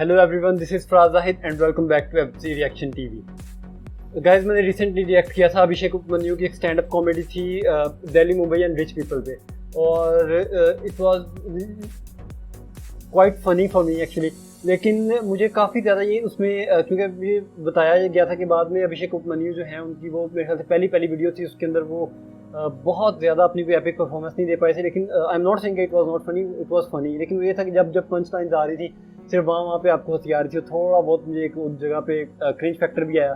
Hello everyone, this is Faraz Zahid and welcome back to FG reaction TV. Guys, मैंने recently react किया था अभिषेक उपमन्यु की एक स्टैंड अप कॉमेडी थी Delhi Mumbai and rich people पे, और it was quite funny for me actually. लेकिन मुझे काफ़ी ज़्यादा ये उसमें क्योंकि ये बताया गया था कि बाद में अभिषेक उपमन्यु जो है उनकी वो मेरे ख्याल से पहली वीडियो थी, उसके अंदर वो बहुत ज़्यादा अपनी कोई एपिक परफॉर्मेंस नहीं दे पाए थे। लेकिन I am not saying it was not funny, it was funny. लेकिन वो ये था कि जब पंच लाइन्स आ रही थी सिर्फ वहाँ पे आपको हंसी आ रही थी, थोड़ा बहुत मुझे एक उस जगह पे क्रिंज फैक्टर भी आया।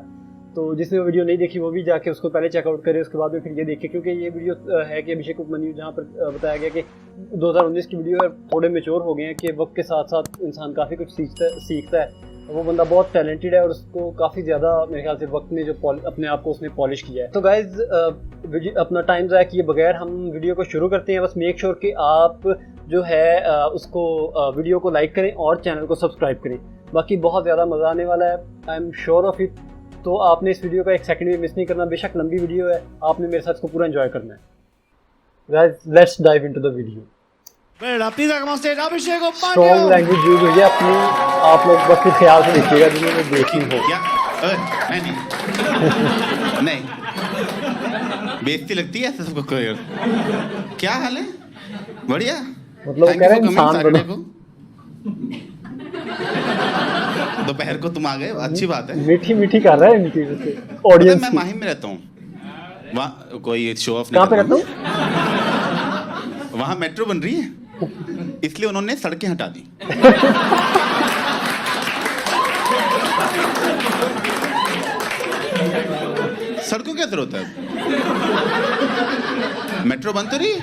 तो जिसने वो वीडियो नहीं देखी वो भी जाके उसको पहले चेकआउट करे, उसके बाद में फिर ये देखे, क्योंकि ये वीडियो है कि अभिषेक उपमन्यु जहाँ पर बताया गया कि 2019 की वीडियो है, थोड़े मेच्योर हो गए हैं कि वक्त के साथ साथ इंसान काफ़ी कुछ सीखता है। वो बंदा बहुत टैलेंटेड है और उसको काफ़ी ज़्यादा मेरे ख्याल से वक्त ने जो अपने आप को उसने पॉलिश किया है। तो गाइज अपना टाइम ज़ाया किए बगैर हम वीडियो को शुरू करते हैं। बस मेक श्योर कि आप जो है उसको वीडियो को लाइक करें और चैनल को सब्सक्राइब करें। बाकी बहुत ज़्यादा मज़ा आने वाला है, I am sure of it. तो आपने इस वीडियो का एक सेकंड भी मिस नहीं करना। बेशक लंबी वीडियो है, आपने मेरे साथ इसको पूरा एंजॉय करना है। Guys, let's dive into the video. Strong language use हुई है अपनी, आप लोग बस ख्याल से देखिएगा जिन्होंने देखी हो। नहीं बेइज्जती लगती है ऐसे सबको। क्या हाल है? बढ़िया। मतलब वो कह रहे हैं इंसान बनो। दोपहर को तुम आ गए, अच्छी बात है। मीठी मीठी कर रहा है इनकी ऑडियंस। मैं माहिम में रहता हूँ, वहाँ कोई शो ऑफ नहीं। कहाँ पे रहता हूँ? वहाँ मेट्रो बन रही है, इसलिए उन्होंने सड़कें हटा दी। सड़कों क्या जरूरत है? मेट्रो बंद तो रही।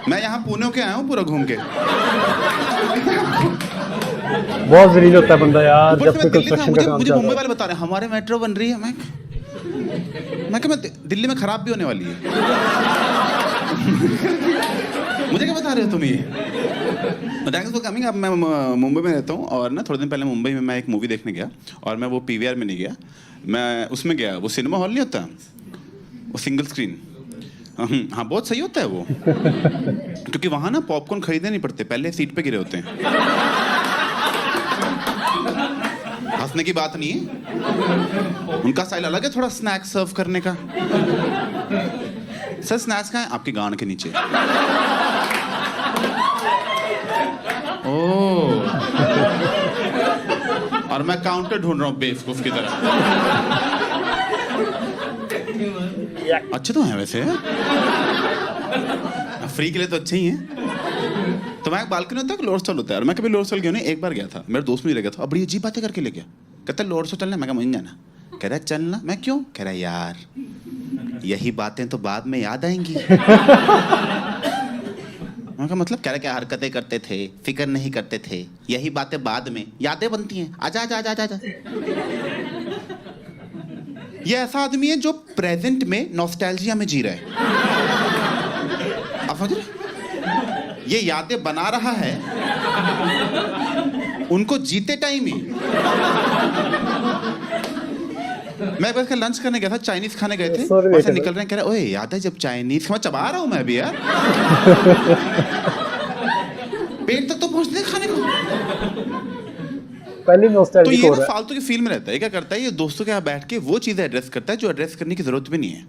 मैं यहाँ पुणे के आया हूँ पूरा घूम के। बहुत जलील होता है बंदा यार जब कोई कंस्ट्रक्शन का काम मुझे मुंबई वाले बता रहे हैं हमारे मेट्रो बन रही है। मैं दिल्ली में खराब भी होने वाली है। मुझे क्या बता रहे हो तुम? ये थैंक्स फॉर कमिंग। अब मैं मुंबई में रहता हूँ और ना थोड़े दिन पहले मुंबई में मैं एक मूवी देखने गया, और मैं वो पीवीआर में नहीं गया, मैं उसमें गया। वो सिनेमा हॉल नहीं होता, वो सिंगल स्क्रीन। हाँ, बहुत सही होता है वो, क्योंकि वहाँ ना पॉपकॉर्न खरीदने नहीं पड़ते, पहले सीट पे गिरे होते हैं। हंसने की बात नहीं है, उनका स्टाइल अलग है थोड़ा स्नैक्स सर्व करने का। सर स्नैक्स कहाँ है? आपकी गांड के नीचे। ओह, और मैं काउंटर ढूंढ रहा हूँ बेवकूफ की तरह। अच्छे तो हैं वैसे, फ्री के लिए तो अच्छे ही हैं। तो मैं बालकनी होता है, लोअर स्टॉल होता है, और मैं कभी लोअर स्टॉल गया नहीं। एक बार गया था, मेरे दोस्त मुझे ले गया था, अब बड़ी अजीब बातें करके ले गया। कहता है लोअर स्टॉल चलना, मैं कहा मुझे जाना। कह रहा है चलना, मैं क्यों? कह रहा है यार यही बातें तो बाद में याद आएंगी। मैं कहा मतलब? कह रहा क्या हरकतें करते थे, फिक्र नहीं करते थे, यही बातें बाद में यादें बनती हैं। आजा आजा आजा आजा। ये ऐसा आदमी है जो प्रेजेंट में नॉस्टैल्जिया में जी रहा है, आप समझ रहे? ये यादें बना रहा है उनको जीते टाइम ही। मैं बस लंच करने गया था, चाइनीज खाने गए थे, वहां से निकल रहे हैं, कह रहे ओए याद है जब चाइनीज मैं चबा रहा हूं मैं अभी यार। पेट तक तो पहुंचते खाने को। पहले तो ये फालतू की फील में रहता है। क्या करता है ये? दोस्तों के यहाँ बैठ के वो चीजें एड्रेस करता है जो एड्रेस करने की जरूरत भी नहीं है।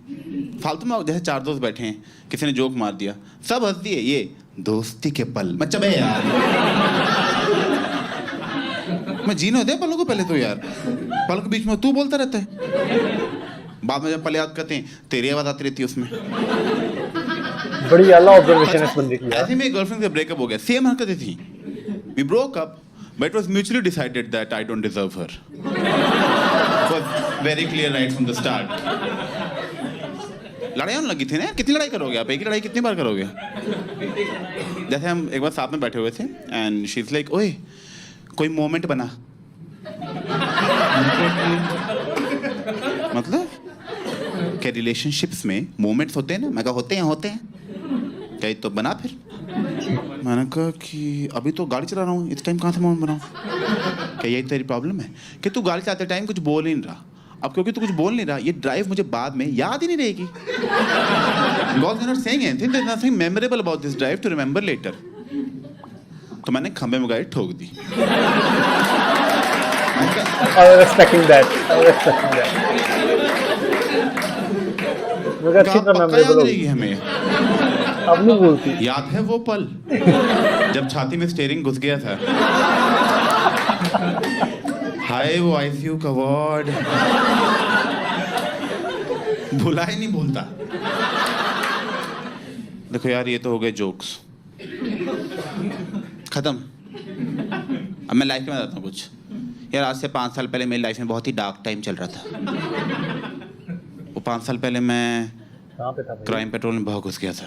फालतू में जैसे चार दोस्त बैठे हैं, किसी ने जोक मार दिया, सब हंस दिए, ये दोस्ती के पल। मैं चबे यार, मैं जीने दे पलों को पहले तो यार। पल के बीच में तू बोलता रहता है, बाद में जब पल याद करते हैं तेरी आवाज आती रहती है उसमें। बड़ी आला ऑब्जर्वेशन है इस बंदे की। ऐसे में गर्लफ्रेंड से ब्रेकअप हो गया, सेम हरकतें थी। We broke up but it was mutually decided that I don't deserve her. It was very clear right from the start. लड़ाई होने लगी थी ना, कितनी लड़ाई करोगे आप? एक ही लड़ाई कितनी बार करोगे? जैसे हम एक बार साथ में बैठे हुए थे एंड शी इज लाइक ओए कोई मोमेंट बना। मतलब क्या रिलेशनशिप्स में मोमेंट्स होते हैं ना? मैं कहा होते हैं। क्या तो बना फिर। मैंने कहा कि अभी तो गाड़ी चला रहा हूँ, इस टाइम कहाँ से मोमेंट बनाऊँ? क्या यही तेरी प्रॉब्लम है कि तू गाड़ी चलाते टाइम कुछ बोल ही नहीं रहा? अब क्योंकि तू कुछ बोल नहीं रहा, ये ड्राइव मुझे बाद में याद ही नहीं रहेगी। Because you're not saying anything, there's nothing memorable about this drive to remember later. तो मैंने खंबे में गाड़ी ठोक दी। I was expecting that. मुझे अच्छी तरह पक्का याद मेमोरेबल होगी। रहेगी हमें। अब नहीं भूलती। याद है वो पल जब छाती में स्टीयरिंग घुस गया था। हाय वो आईसीयू का वार्ड भुला ही नहीं भूलता। देखो यार ये तो हो गए जोक्स खत्म। अब मैं लाइफ में बताता हूँ कुछ। यार आज से 5 साल पहले मेरी लाइफ में बहुत ही डार्क टाइम चल रहा था। वो 5 साल पहले मैं कहाँ पे था भाई? क्राइम पेट्रोल में बहुत घुस गया था।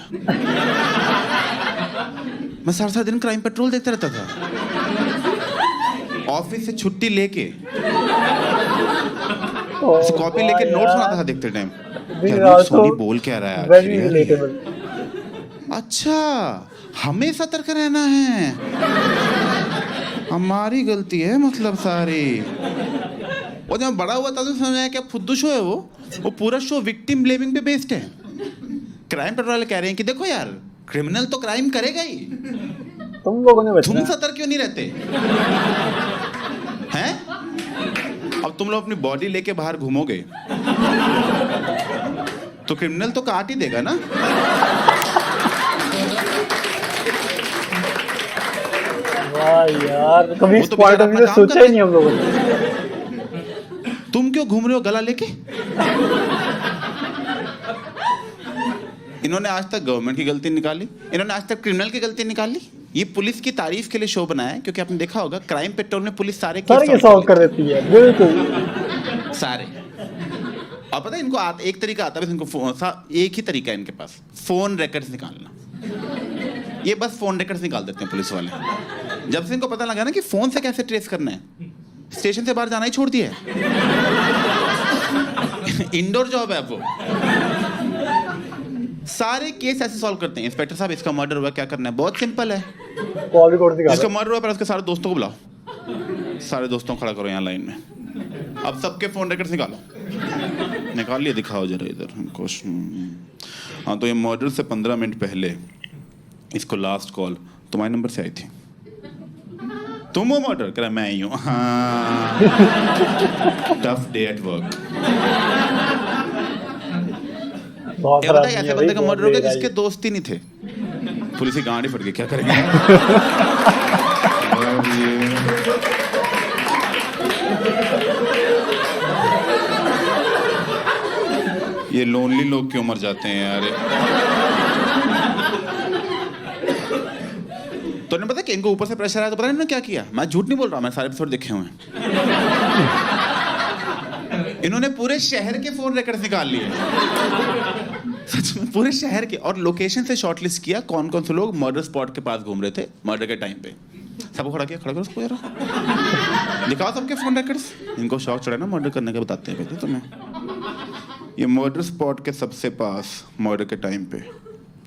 मैं सारा दिन क्राइम पेट्रोल देखता रहता था। ऑफिस से छुट्टी लेके कॉपी लेके नोट्स बनाता था देखते टाइम। सोनी बोल क्या रहा है Very relatable. अच्छा हमें सतर्क रहना है, हमारी गलती है मतलब सारी। वो जब बड़ा हुआ था तो समझ आया क्या फुद्दू शो है वो पूरा शो विक्टिम ब्लेमिंग पे बेस्ड है। क्राइम पेट्रोल वाले कह रहे हैं कि देखो यार क्रिमिनल तो क्राइम करेगा ही, तुम लोगों ने बचना तुम सतर्क क्यों नहीं रहते हैं? अब तुम लोग अपनी बॉडी लेके बाहर घूमोगे तो क्रिमिनल तो काट ही देगा ना। वाह यार, कभी वो इस तो पॉइंट ऑफ बेचारा व्यू अपना सोचा काम ही नहीं हम लोगों ने। तुम क्यों घूम रहे हो गला लेके? इन्होंने आज तक गवर्नमेंट की गलती निकाली, इन्होंने आज तक क्रिमिनल की गलती निकाली। ये पुलिस की तारीफ के लिए शो बनाया है क्योंकि आपने देखा होगा क्राइम पेट्रोल में पुलिस सारे केस सॉल्व कर देती है बिल्कुल सारे। और पता है इनको एक तरीका आता है बस, इनको एक ही तरीका है इनके पास, फोन रिकॉर्ड्स निकालना। ये बस फोन रिकॉर्ड्स निकाल देते हैं पुलिस वाले। जब से इनको पता लगा ना कि फोन से कैसे ट्रेस करना है, स्टेशन से बाहर जाना ही छोड़ दिया है। इंडोर जॉब है वो। सारे केस ऐसे सॉल्व करते हैं। इंस्पेक्टर साहब इसका मर्डर हुआ, क्या करना है? बहुत सिंपल है। कॉल रिकॉर्ड दिखा इसका मर्डर हुआ पर उसके सारे दोस्तों को बुलाओ, सारे दोस्तों को खड़ा करो यहाँ लाइन में। अब सबके फोन रिकॉर्ड्स निकालो। निकाल लिए, दिखाओ जरा इधर हमको। हाँ तो ये मर्डर से 15 मिनट पहले इसको लास्ट कॉल तुम्हारे नंबर से आई थी। तुम वो मर्डर करा? मैं ही हूँ। हाँ टफ डे एट वर्क। ये बताइए ऐसे बंदे का मर्डर हो गया जिसके दोस्त ही नहीं थे, पुलिस की गांड ही फट गई, क्या करेंगे? ये लोनली लोग क्यों मर जाते हैं यार? तो ने पता कि इनको ऊपर से प्रेशर आया तो पता नहीं इन्होंने क्या किया। मैं झूठ नहीं बोल रहा, मैं सारे एपिसोड देखे हुए हैं। इन्होंने पूरे शहर के फोन रिकॉर्ड्स निकाल लिए, सच में पूरे शहर के, और लोकेशन से शॉर्टलिस्ट किया कौन कौन से लोग मर्डर स्पॉट के पास घूम रहे थे मर्डर के टाइम पे। सबको खड़ा किया, खड़ा करो उसको यार, दिखाओ सबके फोन रिकॉर्ड्स। इनको शौक चढ़ा ना मर्डर करने का, बताते हैं पहले तुम्हें। ये मर्डर स्पॉट के सबसे पास मर्डर के टाइम पे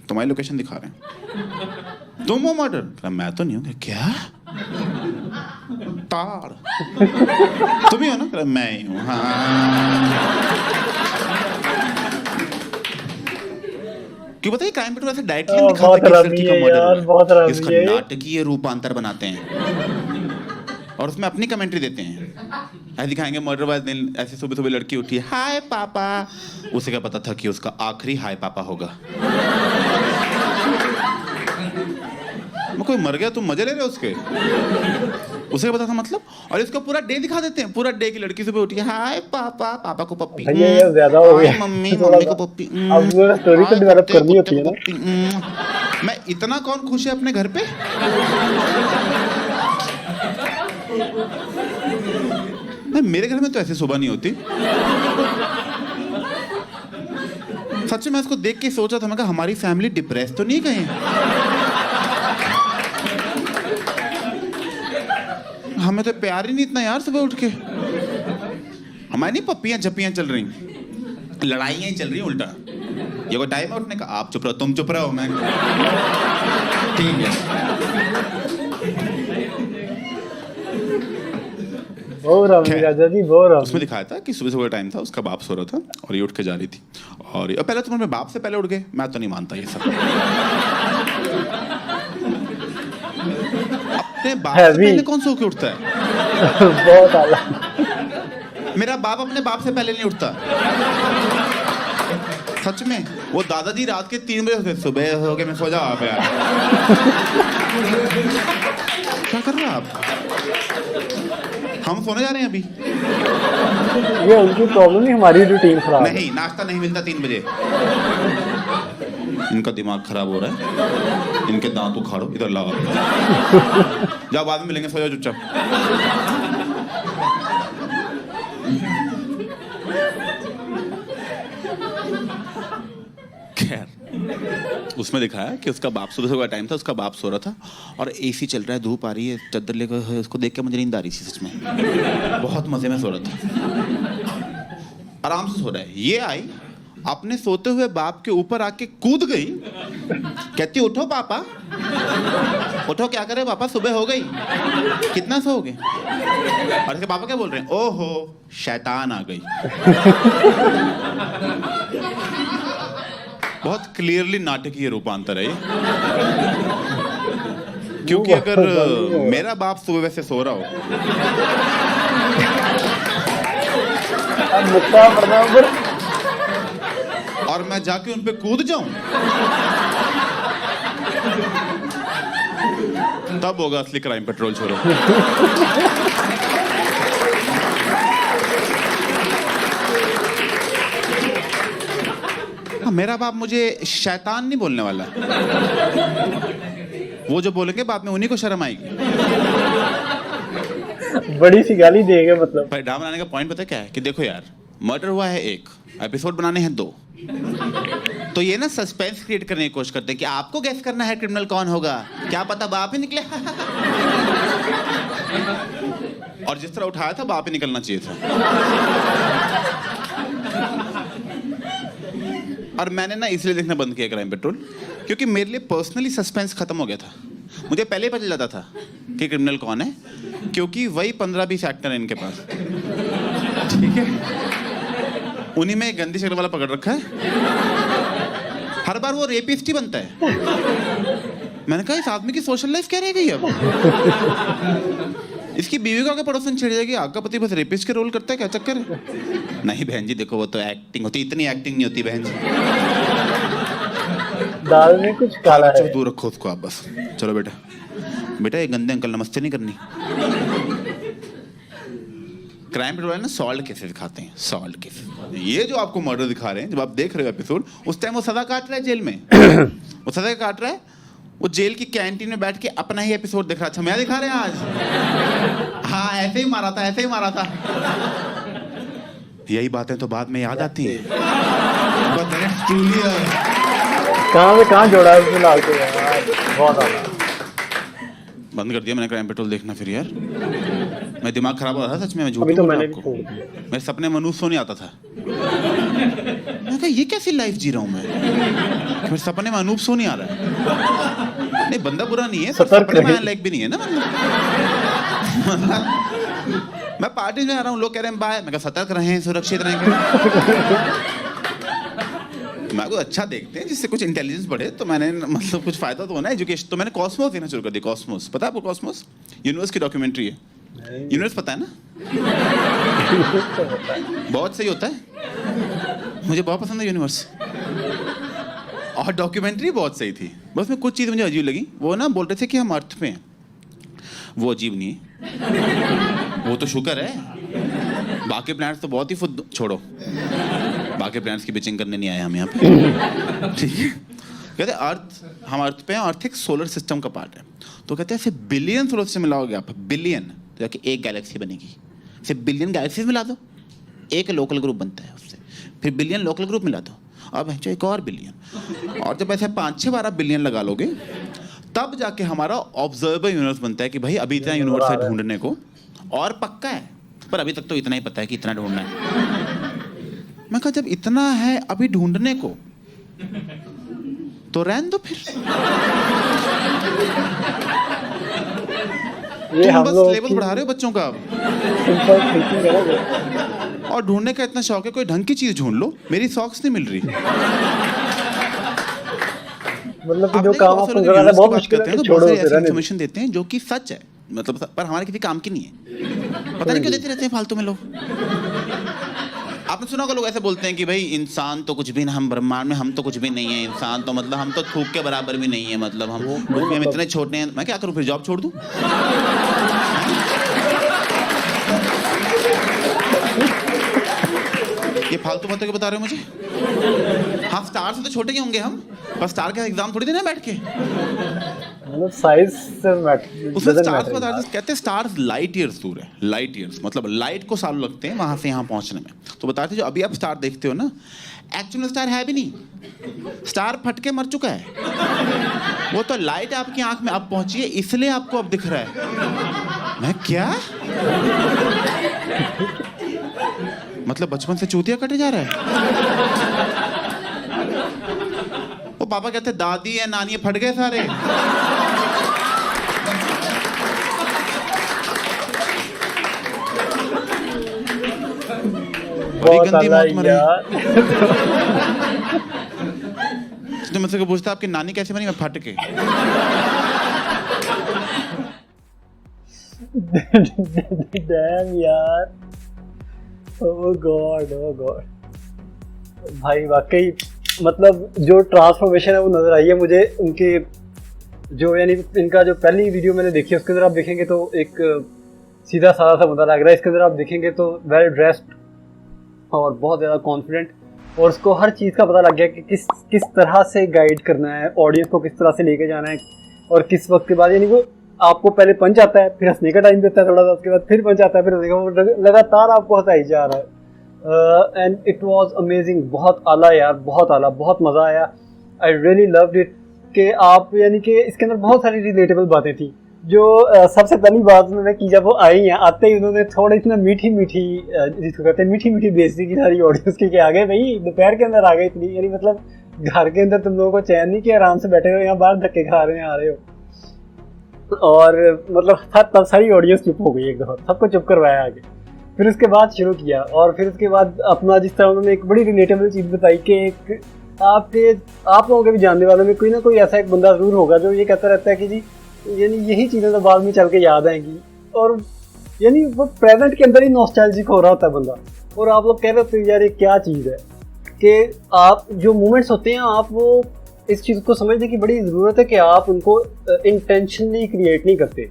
तुम्हारी लोकेशन दिखा रहे हैं। तुम हो मर्डर? मैं तो नहीं हूँ। क्या ताड़ तुम ही हो ना? मैं ही हूँ। हाँ क्यों बताइए क्राइम पेट्रोल ऐसे डायरेक्टली दिखाता है कि लड़की का मर्डर हुआ, इसका नाटकीय रूपांतर बनाते हैं और उसमें अपनी कमेंट्री देते हैं। ऐसे दिखाएंगे मर्डर वाले दिन ऐसे सुबह सुबह लड़की उठी, हाय पापा। उसे क्या पता था कि उसका आखिरी हाय पापा होगा। कोई मर गया तुम मजे ले रहे हो उसके, उसे क्या पता था मतलब। और इसको पूरा डे दिखा देते हैं, पूरा डे की लड़की सुबह उठी, हाय पापा, पापा को पप्पी, ये ज्यादा हो गया। मम्मी, मम्मी को पप्पी। अब स्टोरी तो डेवलप करनी होती है ना। मैं इतना कौन खुश है अपने घर पे? नहीं मेरे घर में तो ऐसे सुबह नहीं होती। सच में मैं इसको देख के सोचा था, मैं कहा हमारी फैमिली डिप्रेस तो नहीं कहीं। हमें तो प्यार ही नहीं इतना यार सुबह उठ के। हमारी नहीं पप्पियां झप्पियां चल रही, लड़ाइयां ही चल रही उल्टा। ये कोई टाइम है उठने का? आप चुप रहो, तुम चुप रहो, मैं ठीक है। उसमें दिखाया था कि सुबह सुबह टाइम था, उसका बाप सो रहा था और ये उठ के जा रही थी। और ये पहले तो मैं बाप से पहले उठ गए, मैं तो नहीं मानता ये सब। अब अपने बाप से Heavy. पहले कौन सो के उठता है? बहुत आला। मेरा बाप अपने बाप से पहले नहीं उठता। सच में। वो दादाजी रात के 3 बजे उठते, सुबह हो गए मैं सो जाओ आप यार। क्या कर रहे हो आप? हम सोने जा रहे हैं अभी। ये उनकी प्रॉब्लम नहीं, हमारी रूटीन खराब है। नहीं, नाश्ता नहीं मिलता 3 बजे। इनका दिमाग खराब हो रहा है, इनके दांत उखाड़ो, इधर लाओ। जाओ, बाद में मिलेंगे, सो जाओ चुपचाप। खैर, उसमें दिखाया कि उसका बाप, सुबह का टाइम था, उसका बाप सो रहा था और एसी चल रहा है, धूप आ रही है, चादर लेकर, उसको देख के मुझे नींद आ रही थी सच में। बहुत मजे में सो रहा था, आराम से सो रहा है। ये आई, अपने सोते हुए बाप के ऊपर आके कूद गई, कहती उठो पापा, उठो, क्या करे पापा, सुबह हो गई, कितना सोओगे? और इसके पापा क्या बोल रहे हैं? ओहो, शैतान आ गई। बहुत क्लियरली नाटकीय रूपांतर है ये। क्योंकि अगर मेरा बाप सुबह वैसे सो रहा हो, और मैं जाके उन पे कूद जाऊं, तब होगा असली क्राइम पेट्रोल। छोड़ो। मेरा बाप मुझे शैतान नहीं बोलने वाला। वो जो बोलेंगे बाद में उन्हीं को शर्म आएगी। बड़ी सी गाली देंगे मतलब। भाई ड्रामा बनाने का पॉइंट पता है क्या है? कि देखो यार, मर्डर हुआ है 1, एपिसोड बनाने हैं 2, तो ये ना सस्पेंस क्रिएट करने की कोशिश करते हैं कि आपको गेस करना है क्रिमिनल कौन होगा, क्या पता बाप ही निकले। और जिस तरह उठाया था, बाप ही निकलना चाहिए था। और मैंने ना इसलिए देखना बंद किया क्राइम पेट्रोल, क्योंकि मेरे लिए पर्सनली सस्पेंस खत्म हो गया था। मुझे पहले ही पता चल जाता था कि क्रिमिनल कौन है, क्योंकि वही 15-20 एक्टर हैं इनके पास, ठीक है? उन्हीं में एक गंदी शक्ल वाला पकड़ रखा है, हर बार वो रेपिस्ट ही बनता है। मैंने कहा इस आदमी की सोशल लाइफ क्या रह गई अब? इसकी बीवी को आगे पड़ोसन छिड़ जाएगी, आपका पति बस रेपिस्ट के रोल करता है, क्या चक्कर है? नहीं बहन जी, देखो वो तो एक्टिंग होती, इतनी एक्टिंग नहीं होती बहन जी। दाल में कुछ काला है। दूर रखो उसको आप बस। चलो बेटा, बेटा ये गंदे अंकल नमस्ते नहीं करनी। क्राइम पेट्रोल ना सॉल्ट केसेस दिखाते हैं, सॉल्ट केसेस। ये जो आपको मर्डर दिखा रहे हैं, जब आप देख रहे हो एपिसोड, उस टाइम वो सजा काट रहा है जेल में। वो सजा काट रहा है, वो जेल की कैंटीन में बैठ के अपना ही एपिसोड दिख रहा। अच्छा मैं दिखा रहे हैं आज? हाँ, ऐसे ही मारा था, ऐसे ही मारा था। यही बातें तो बाद में याद आती हैं। कहाँ से कहाँ जोड़ा है फिलहाल तो यार, बहुत आला। बंद कर दिया मैंने क्राइम पेट्रोल देखना फिर यार। मैं दिमाग खराब हो रहा था सच में, मैं झूठ अभी तो बोल रहा मैंने हूं भी आपको। छोड़ दिया। मेरे सपने में अनूप सोनी आता था। मैं कहा ये कैसी लाइफ जी रहा हूँ मैं? मेरे सपने में अनूप सोनी आ रहा है। नहीं, बंदा बुरा नहीं है, सपने में लाइक भी नहीं है ना मतलब। मैं पार्टी में आ रहा हूँ, लोग कह रहे हैं बाय, मैं कहा सतर्क रहें, सुरक्षित रहेंगे। मैं को अच्छा देखते हैं जिससे कुछ इंटेलिजेंस बढ़े, तो मैंने मतलब कुछ फायदा तो होना है, एजुकेशन। तो मैंने कॉस्मोस देना शुरू कर दिया। कॉस्मोस पता है आपको? कॉस्मोस यूनिवर्स की डॉक्यूमेंट्री है। यूनिवर्स पता है ना? बहुत सही होता है, मुझे बहुत पसंद है यूनिवर्स। और डॉक्यूमेंट्री बहुत सही थी, बस में कुछ चीज़ मुझे अजीब लगी। वो ना बोल रहे थे कि हम अर्थ पे हैं, वो अजीब नहीं है, वो तो शुक्र है। बाकी प्लैनेट्स तो बहुत ही फुद, छोड़ो, बाकी प्लैनेट्स की बिचिंग करने नहीं आए हम यहाँ पे, ठीक है? कहते अर्थ, हम अर्थ पे हैं, अर्थ एक सोलर सिस्टम का पार्ट है। तो कहते हैं ऐसे बिलियन सोलर सिस्टम मिलाओगे आप, बिलियन, तो जाके एक गैलेक्सी बनेगी। फिर बिलियन गैलेक्सीज मिला दो, एक लोकल ग्रुप बनता है उससे। फिर बिलियन लोकल ग्रुप मिला दो, अब है एक और बिलियन। और जब ऐसे 5-6-12 बिलियन लगा लोगे, तब जाके हमारा ऑब्जर्वेबल यूनिवर्स बनता है कि भाई अभी इतना यूनिवर्स है ढूंढने को, और पक्का है, पर अभी तक तो इतना ही पता है कि इतना ढूंढना है। मैं कहा जब इतना है अभी ढूंढने को, तो रहने दो फिर। ये तुम हम बस लोग लेवल बढ़ा रहे हो बच्चों का अब। सिंपल थिंकिंग है ना। और ढूंढने का इतना शौक है, कोई ढंग की चीज ढूंढ लो। मेरी सॉक्स नहीं मिल रही। मतलब कि जो काम आप कर रहे हैं बहुत मुश्किल है, छोड़ो, इन्फॉर्मेशन देते हैं जो कि सच है। मतलब पर हमारे किसी काम की नहीं है, पता नहीं क्यों देते रहते हैं फालतू में लोग। आपने सुना होगा लोग ऐसे बोलते हैं कि भाई इंसान तो कुछ भी ना, हम ब्रह्मांड में हम तो कुछ भी नहीं है, इंसान तो मतलब हम तो थूक के बराबर भी नहीं है, मतलब हम इतने छोटे हैं, मैं क्या करूं फिर, जॉब छोड़ दूं? ये फालतू बातें क्यों बता रहे हो मुझे? हाँ स्टार से तो छोटे ही होंगे हम, पर स्टार का एग्जाम थोड़ी देना बैठ के, मतलब साइज से मैटर, उसमें स्टार्स बता रहे कहते हैं स्टार्स लाइट ईयर्स दूर है, लाइट ईयर्स मतलब लाइट को सालों लगते हैं वहां से यहाँ पहुंचने में। तो बताते जो अभी आप स्टार देखते हो ना, एक्चुअल स्टार है भी नहीं, स्टार फट के मर चुका है, वो तो लाइट आपकी आंख में अब पहुंची है इसलिए आपको अब दिख रहा है। मैं क्या मतलब बचपन से चूतिया कटे जा रहा है? वो पापा कहते दादी है नानी फट गए सारे। बड़ी गंदी मौत मरे। तो मुझसे को पूछता आपकी नानी कैसे बनी? मैं फट के। डैम यार, ओह गॉड भाई, वाकई मतलब जो ट्रांसफॉर्मेशन है वो नजर आई है मुझे उनके, जो यानी इनका जो पहली वीडियो मैंने देखी है उसके अंदर आप देखेंगे तो एक सीधा साधा सा बंदा लग रहा है, इसके अंदर आप देखेंगे तो वेल ड्रेस्ड और बहुत ज़्यादा कॉन्फिडेंट, और उसको हर चीज़ का पता लग गया कि किस तरह से गाइड करना है ऑडियंस को, किस तरह से लेके जाना है, और किस वक्त के बाद, यानी वो आपको पहले पंच आता है, फिर हंसने का टाइम देता है थोड़ा सा, उसके बाद फिर पंच आता है, फिर हंसने का, वो लगातार आपको हंसाई जा रहा है। एंड इट वाज अमेजिंग, बहुत आला यार, बहुत आला, बहुत मज़ा आया। आई रियली लव्ड इट कि आप यानी कि इसके अंदर बहुत सारी रिलेटेबल बातें थी। जो सबसे पहली बात उन्होंने की जब वो आई हैं, आते ही उन्होंने थोड़ी इतना मीठी जिसको कहते हैं मीठी बेइज्जती की सारी ऑडियंस की, आ गए भाई दोपहर के अंदर आ गए इतनी, यानी मतलब घर के अंदर तुम लोगों को चैन नहीं कि आराम से बैठे हो, यहाँ बाहर धक्के खा रहे हैं, आ रहे हो। और मतलब तब सारी ऑडियंस चुप हो गई, एक दफा सबको चुप करवाया आगे, फिर उसके बाद शुरू किया, और फिर उसके बाद अपना जिस तरह उन्होंने एक बड़ी रिलेटेबल चीज़ बताई कि एक आप लोगों के भी जानने वालों में कोई ना कोई ऐसा एक बंदा जरूर होगा जो ये कहता रहता है कि जी यानी यही चीज़ें तो बाद में चल के याद आएंगी, और यानी वो प्रेजेंट के अंदर ही नॉस्टैल्जिक हो रहा होता है बंदा, और आप लोग कह रहे होते हैं यार ये क्या चीज़ है, कि आप जो मोमेंट्स होते हैं आप वो इस चीज़ को समझने की बड़ी ज़रूरत है कि आप उनको इंटेंशनली क्रिएट नहीं करते।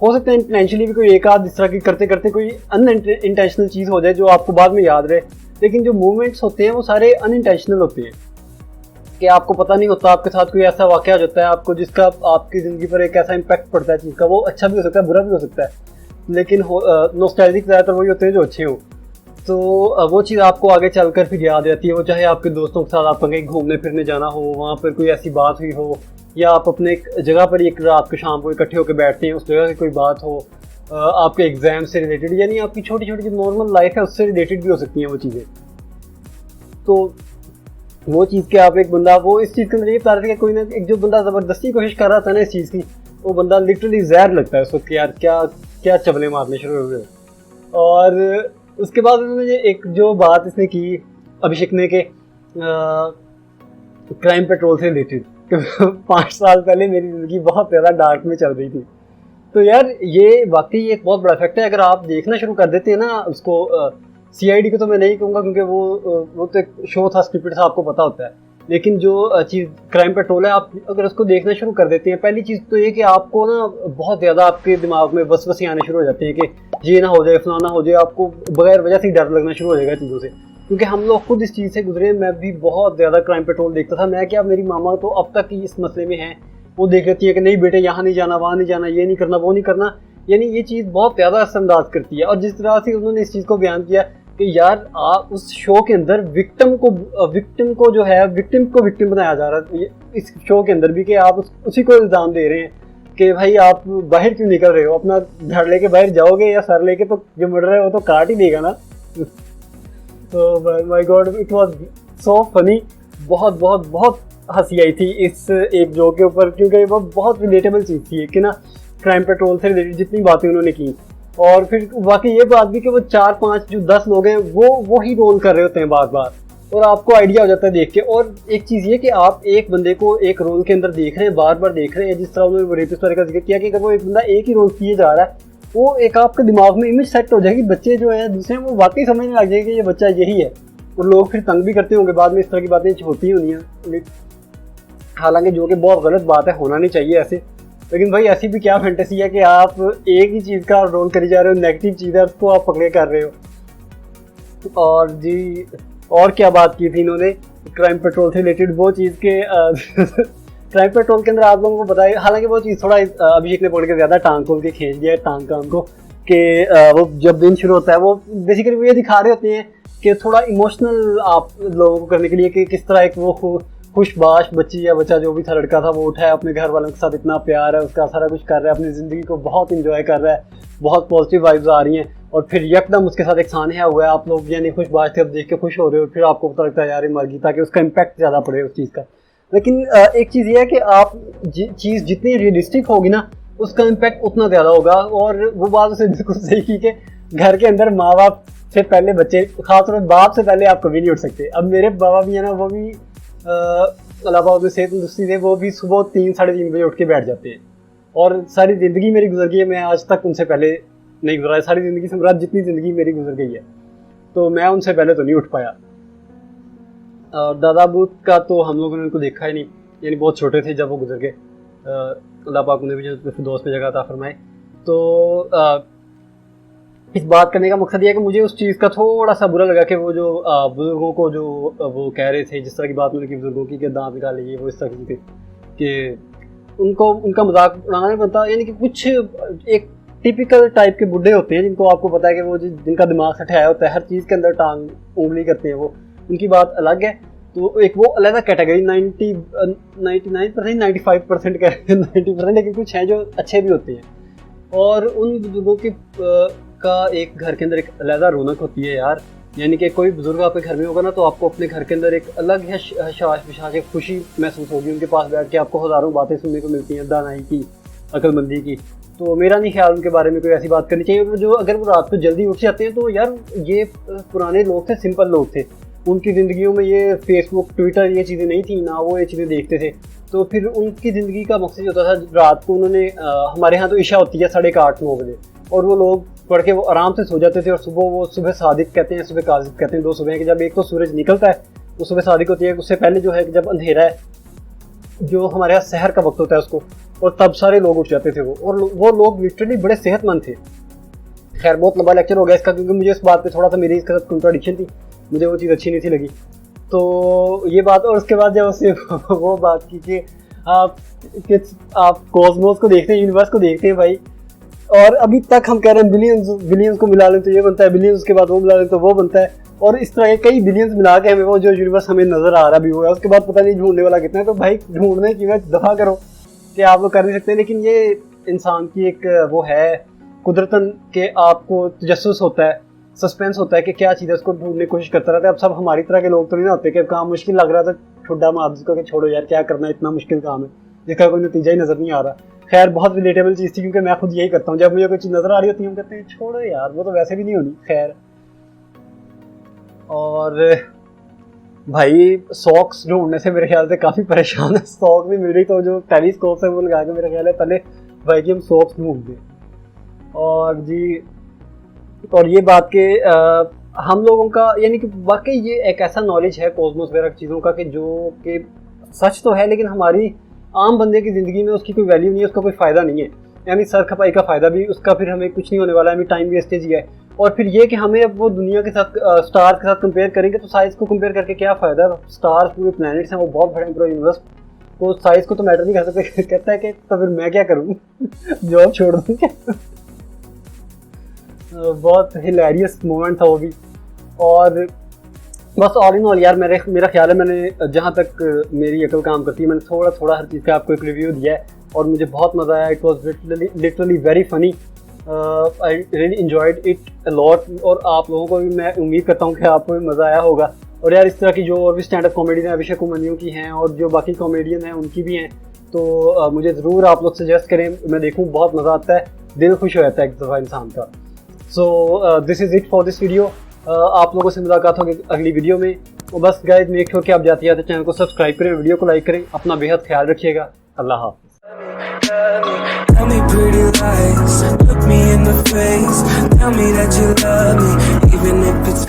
हो सकता है इंटेंशनली भी कोई एक आध इस तरह की करते करते कोई अनइंटेंशनल चीज़ हो जाए जो आपको बाद में याद रहे, लेकिन जो मूवमेंट्स होते हैं वो सारे अनइंटेंशनल होते हैं, कि आपको पता नहीं होता आपके साथ कोई ऐसा वाक़या हो जाता है आपको जिसका आपकी ज़िंदगी पर एक ऐसा इम्पैक्ट पड़ता है चीज़ का, वो अच्छा भी हो सकता है बुरा भी हो सकता है, लेकिन नॉस्टैल्जिक ज़्यादातर वही होते हैं जो अच्छे हों, तो वो चीज़ आपको आगे चलकर फिर याद रहती है। वो चाहे आपके दोस्तों के साथ आपका कहीं घूमने फिरने जाना हो, वहाँ पर कोई ऐसी बात हुई हो, या आप अपने एक जगह पर एक रात को शाम को इकट्ठे होकर बैठते हैं, उस जगह की कोई बात हो, आपके एग्ज़ाम से रिलेटेड, यानी आपकी छोटी छोटी जो नॉर्मल लाइफ है उससे रिलेटेड भी हो सकती हैं वो चीज़ें। तो वो चीज़ के आप एक बंदा वो इस चीज़ के अंदर ये बता रहे थे कि कोई ना एक जो बंदा ज़बरदस्ती कोशिश कर रहा था ना इस चीज़ की, वो बंदा लिटरली जहर लगता है उस वक्त, यार क्या चबले मारने शुरू हो गए। और उसके बाद उन्होंने एक जो बात इसने की अभिषेक ने के क्राइम पेट्रोल से रिलेटेड, 5 साल पहले मेरी ज़िंदगी बहुत ज़्यादा डार्क में चल रही थी, तो यार ये वाकई एक बहुत बड़ा फैक्ट है। अगर आप देखना शुरू कर देते हैं ना उसको, CID को तो मैं नहीं कहूँगा क्योंकि वो तो एक शो था, स्क्रिप्टेड था, आपको पता होता है, लेकिन जो चीज़ क्राइम पेट्रोल है, आप अगर उसको देखना शुरू कर देते हैं, पहली चीज़ तो ये कि आपको ना बहुत ज़्यादा आपके दिमाग में वसवसे आने शुरू हो जाते हैं कि ये ना हो जाए, फलाना हो जाए, आपको बगैर वजह से डर लगना शुरू हो जाएगा चीज़ों से, क्योंकि हम लोग खुद इस चीज़ से गुजरे। मैं भी बहुत ज़्यादा क्राइम पेट्रोल देखता था, मैं क्या मेरी मामा तो अब तक ही इस मसले में हैं, वो देख लेती है कि नहीं बेटे यहाँ नहीं जाना, वहाँ नहीं जाना, ये नहीं करना, वो नहीं करना, यानी ये चीज़ बहुत ज़्यादा असरअंदाज करती है। और जिस तरह से उन्होंने इस चीज़ को बयान किया कि यार आप उस शो के अंदर विक्टिम को जो है विक्टिम बनाया जा रहा है इस शो के अंदर भी, कि आप उसी को इल्ज़ाम दे रहे हैं कि भाई आप बाहर क्यों निकल रहे हो, अपना धड़ लेके बाहर जाओगे या सर लेके, तो जो मर्डर है वो तो काट ही देगा ना। तो my God it was so funny, बहुत बहुत बहुत हंसी आई थी इस एक जोक के ऊपर, क्योंकि वो बहुत रिलेटेबल चीज़ थी कि ना क्राइम पेट्रोल से रिलेटेड जितनी बातें उन्होंने की। और फिर वाकई ये बात भी कि वो 4-5 जो 10 लोग हैं वो ही रोल कर रहे होते हैं बार बार, और आपको आइडिया हो जाता है देख के। और एक चीज़ ये कि आप एक बंदे को एक रोल के अंदर देख रहे हैं, बार बार देख रहे हैं, जिस तरह उन्होंने रेपिस्ट वाले का जिक्र किया कि अगर वो एक बंदा एक ही रोल किए जा रहा है, वो एक आपके दिमाग में इमेज सेट हो जाएगी। बच्चे जो हैं दूसरे वो वाकई समझने लग जाएंगे कि ये बच्चा यही है, और लोग फिर तंग भी करते होंगे बाद में, इस तरह की बातें होती होनी हैं। हालांकि जो कि बहुत गलत बात है, होना नहीं चाहिए ऐसे। लेकिन भाई ऐसी भी क्या फैंटेसी है कि आप एक ही चीज़ का रोल करी जा रहे हो, नेगेटिव चीज़ है उसको आप पकड़े कर रहे हो। और जी और क्या बात की थी इन्होंने क्राइम पेट्रोल से रिलेटेड, वो चीज़ के क्राइम पेट्रोल के अंदर आप लोगों को बताया, हालांकि वो चीज़ थोड़ा अभिषेक ने बोल के ज़्यादा टांग खोल के खींच दिया है टांग काम को, कि वो जब दिन शुरू होता है वो बेसिकली वो ये दिखा रहे होते हैं कि थोड़ा इमोशनल आप लोगों को करने के लिए कि किस तरह एक वो खुशबाश बच्ची या बच्चा जो भी था लड़का था वो उठा है, अपने घर वालों के साथ इतना प्यार है, उसका सारा कुछ कर रहा है, अपनी ज़िंदगी को बहुत इंजॉय कर रहा है, बहुत पॉजिटिव वाइब्स आ रही हैं, और फिर यकदम उसके साथ एक सान्या हुआ है, आप लोग यानी खुशबाश थे, अब देख के खुश हो रहे हो, फिर आपको पता लगता है यार ये मर गई, ताकि उसका इम्पैक्ट ज़्यादा पड़े उस चीज़ का। लेकिन एक चीज़ ये है कि आप चीज़ जितनी रियलिस्टिक होगी ना उसका इम्पैक्ट उतना ज़्यादा होगा। और वो बात उसे बिल्कुल सही की कि घर के अंदर माँ बाप से पहले बच्चे, खासतौर पर बाप से पहले आप कभी नहीं उठ सकते। अब मेरे बाबा भी है ना, वो भी अलावा में सेहत तंदुरुस्ती थे, वो भी सुबह 3-3:30 बजे उठ के बैठ जाते हैं, और सारी ज़िंदगी मेरी गुजर गई है, मैं आज तक उनसे पहले नहीं गुजरा है। सारी ज़िंदगी से मुराद जितनी ज़िंदगी मेरी गुजर गई है, तो मैं उनसे पहले तो नहीं उठ पाया। और दादा अबू का तो हम लोगों ने उनको देखा ही नहीं, यानी बहुत छोटे थे जब वो गुजर गए। अल्लाह पाक उन्हें भी दोस्त में जगह अता फरमाए। तो इस बात करने का मकसद ये है कि मुझे उस चीज़ का थोड़ा सा बुरा लगा कि वो जो बुज़ुर्गों को जो वो कह रहे थे, जिस तरह की बात उन्होंने की बुज़ुर्गों की, कि दांत निकाल लिए, वो इस तरह की थी कि उनको उनका मजाक उड़ाना नहीं बनता। यानी कि कुछ एक टिपिकल टाइप के बुढ़े होते हैं जिनको आपको पता है कि वो जिनका दिमाग सठाया होता है, हर चीज़ के अंदर टांग उंगली करते हैं, वो उनकी बात अलग है। तो एक वो अलग कैटेगरी 99% 95% कह रहे हैं 90%, लेकिन कुछ हैं जो अच्छे भी होते हैं। और उन बुजुर्गों की का एक घर के अंदर एक अलग रौनक होती है यार। यानी कि कोई बुजुर्ग आपके घर में होगा ना, तो आपको अपने घर के अंदर एक अलग है हशाश विशाश, एक खुशी महसूस होगी। उनके पास बैठ के आपको हज़ारों बातें सुनने को मिलती हैं, दानाई की, अक्लमंदी की। तो मेरा नहीं ख्याल उनके बारे में कोई ऐसी बात करनी चाहिए। जो अगर वो रात को जल्दी उठ जाते हैं, तो यार ये पुराने लोग थे, सिंपल लोग थे, उनकी ज़िंदगियों में ये फेसबुक ट्विटर ये चीज़ें नहीं थी ना, वो ये चीज़ें देखते थे। तो फिर उनकी ज़िंदगी का मकसद होता था, रात को उन्होंने हमारे यहाँ तो इशा होती है 8:30-9 बजे, और वो लोग पढ़ के वो आराम से सो जाते थे। और सुबह वो सुबह सादिक कहते हैं, सुबह काजिब कहते हैं, 2 सुबह कि जब एक तो सूरज निकलता है वो सुबह सादिक होती है, उससे पहले जो है जब अंधेरा है, जो हमारे यहाँ शहर का वक्त होता है उसको, और तब सारे लोग उठ जाते थे वो। और वो लोग लिटरली बड़े सेहतमंद थे। खैर बहुत लंबा लेक्चर हो गया इसका, क्योंकि मुझे इस बात पे थोड़ा सा मेरी इसके साथ कंट्राडिक्शन थी, मुझे वो चीज़ अच्छी नहीं थी लगी। तो ये बात, और उसके बाद जब उससे वो बात की कि आप कॉस्मोस को देखते हैं, यूनिवर्स को देखते हैं भाई, और अभी तक हम कह रहे हैं बिलियंस को मिला लें तो ये बनता है, बिलियंस उसके बाद वो मिला लें तो वो बनता है, और इस तरह के कई बिलियंस मिला के हमें वो जो यूनिवर्स हमें नज़र आ रहा भी हुआ है, उसके बाद पता नहीं ढूंढने वाला कितना है। तो भाई ढूंढने की वजह दफ़ा करो कि आप लोग कर नहीं सकते। लेकिन ये इंसान की एक वो है कुदरतन के आपको तजस्सुस होता है, सस्पेंस होता है कि क्या चीज़ है, उसको ढूंढने की कोशिश करता रहता है। अब सब हमारी तरह के लोग तो नहीं होते कि काम मुश्किल लग रहा था ठुड्डा मार उसको कि छोड़ो यार क्या करना है, इतना मुश्किल काम है जिसका कोई नतीजा ही नज़र नहीं आ रहा। खैर बहुत रिलेटेबल चीज़ थी, क्योंकि मैं खुद यही करता हूँ, जब मुझे कोई चीज़ नज़र आ रही होती है हम कहते हैं छोड़ो यार वो तो वैसे भी नहीं होनी। खैर, और भाई सॉक्स ढूंढने से मेरे ख्याल से काफ़ी परेशान है, सॉक्स नहीं मिल रही, तो जो टेलीस्कोप है वो लगा के मेरा ख्याल है पहले भाई कि हम सॉक्स ढूंढते। और जी, और ये बात के हम लोगों का यानी कि वाकई ये एक ऐसा नॉलेज है कॉस्मोस वगैरह चीज़ों का कि जो कि सच तो है, लेकिन हमारी आम बंदे की ज़िंदगी में उसकी कोई वैल्यू नहीं है, उसका कोई फ़ायदा नहीं है। यानी सर खपाई का फ़ायदा भी उसका फिर हमें कुछ नहीं होने वाला है, हमें टाइम वेस्टेज ही है। और फिर ये कि हमें अब वो दुनिया के साथ स्टार के साथ कंपेयर करेंगे, तो साइज़ को कंपेयर करके क्या फ़ायदा। स्टार्स पूरे प्लैनेट्स हैं, वो बहुत बड़े पूरा यूनिवर्स, तो साइज़ को तो मैटर नहीं कर सकते। कहता है कि तो फिर मैं क्या करूँ, जॉब छोड़ दूँ क्या। बहुत हिलेरियस मोमेंट था वो भी। और बस ऑल इन ऑल यार मेरा ख्याल है मैंने जहाँ तक मेरी अकल काम करती है, मैंने थोड़ा थोड़ा हर चीज़ का आपको एक रिव्यू दिया है, और मुझे बहुत मज़ा आया। It was literally very funny, I really enjoyed it a lot. और आप लोगों को भी मैं उम्मीद करता हूँ कि आपको भी मज़ा आया होगा। और यार इस तरह की जो और भी स्टैंड अप कॉमेडियन हैं, अभिषेक उमनियों की हैं और जो बाकी कॉमेडियन हैं उनकी भी हैं, तो मुझे ज़रूर आप लोग सजेस्ट करें, मैं देखूँ, बहुत मज़ा आता है, दिल खुश हो जाता है एक दफ़ा इंसान का। So this is it for this video. आप लोगों से मुलाकात होगी अगली वीडियो में। तो बस गाइस मेक श्योर कि आप जाते जाते चैनल को सब्सक्राइब करें, वीडियो को लाइक करें, अपना बेहद ख्याल रखिएगा। अल्लाह हाफ़िज़। Tell me pretty lies, look me in the face, tell me that you love me, even if it's